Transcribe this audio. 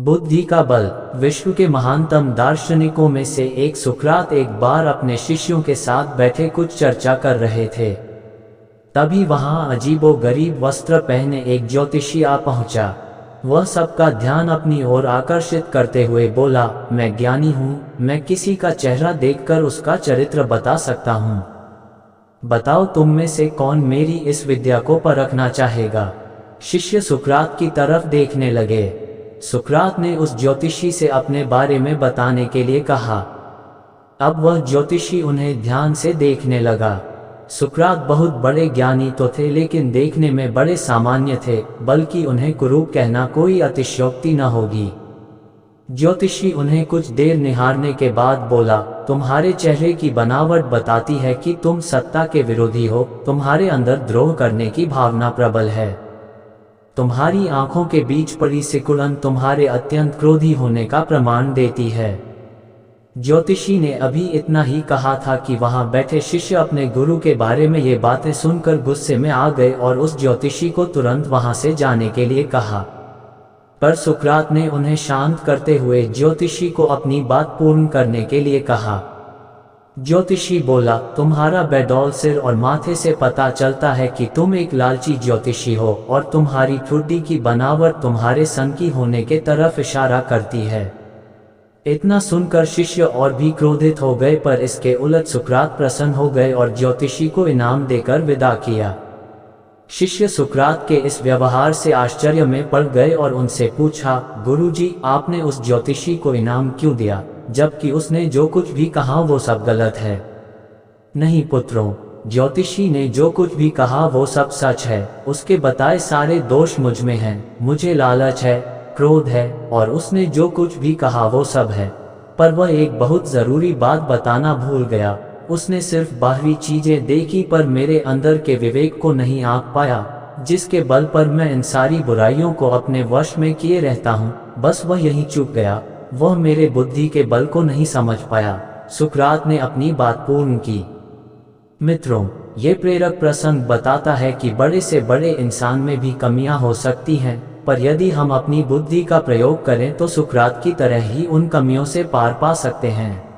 बुद्धि का बल। विश्व के महानतम दार्शनिकों में से एक सुकरात एक बार अपने शिष्यों के साथ बैठे कुछ चर्चा कर रहे थे। तभी वहां अजीबोगरीब वस्त्र पहने एक ज्योतिषी आ पहुंचा। वह सबका ध्यान अपनी ओर आकर्षित करते हुए बोला, मैं ज्ञानी हूं, मैं किसी का चेहरा देखकर उसका चरित्र बता सकता हूं। बताओ तुम में से कौन मेरी इस विद्या को परखना चाहेगा। शिष्य सुकरात की तरफ देखने लगे। सुकरात ने उस ज्योतिषी से अपने बारे में बताने के लिए कहा। अब वह ज्योतिषी उन्हें ध्यान से देखने लगा। सुकरात बहुत बड़े ज्ञानी तो थे, लेकिन देखने में बड़े सामान्य थे, बल्कि उन्हें कुरूप कहना कोई अतिशयोक्ति न होगी। ज्योतिषी उन्हें कुछ देर निहारने के बाद बोला, तुम्हारे चेहरे की बनावट बताती है कि तुम सत्ता के विरोधी हो। तुम्हारे अंदर द्रोह करने की भावना प्रबल है। तुम्हारी आंखों के बीच पड़ी सिकुड़न तुम्हारे अत्यंत क्रोधी होने का प्रमाण देती है। ज्योतिषी ने अभी इतना ही कहा था कि वहां बैठे शिष्य अपने गुरु के बारे में ये बातें सुनकर गुस्से में आ गए और उस ज्योतिषी को तुरंत वहां से जाने के लिए कहा। पर सुकरात ने उन्हें शांत करते हुए ज्योतिषी को अपनी बात पूर्ण करने के लिए कहा। ज्योतिषी बोला, तुम्हारा बेडौल सिर और माथे से पता चलता है कि तुम एक लालची ज्योतिषी हो और तुम्हारी ठुड्डी की बनावट तुम्हारे सनकी होने के तरफ इशारा करती है। इतना सुनकर शिष्य और भी क्रोधित हो गए, पर इसके उलट सुकरात प्रसन्न हो गए और ज्योतिषी को इनाम देकर विदा किया। शिष्य सुकरात के इस व्यवहार से आश्चर्य में पड़ गए और उनसे पूछा, गुरुजी, आपने उस ज्योतिषी को इनाम क्यों दिया, जबकि उसने जो कुछ भी कहा वो सब गलत है। नहीं पुत्रों, ज्योतिषी ने जो कुछ भी कहा वो सब सच है। उसके बताए सारे दोष मुझ में हैं। मुझे लालच है, क्रोध है, और उसने जो कुछ भी कहा वो सब है। पर वह एक बहुत जरूरी बात बताना भूल गया। उसने सिर्फ बाहरी चीजें देखी, पर मेरे अंदर के विवेक को नहीं आंक पाया, जिसके बल पर मैं इन सारी बुराइयों को अपने वश में किए रहता हूँ। बस वह यहीं चूक गया। वह मेरे बुद्धि के बल को नहीं समझ पाया। सुकरात ने अपनी बात पूर्ण की। मित्रों, ये प्रेरक प्रसंग बताता है कि बड़े से बड़े इंसान में भी कमियां हो सकती हैं, पर यदि हम अपनी बुद्धि का प्रयोग करें तो सुकरात की तरह ही उन कमियों से पार पा सकते हैं।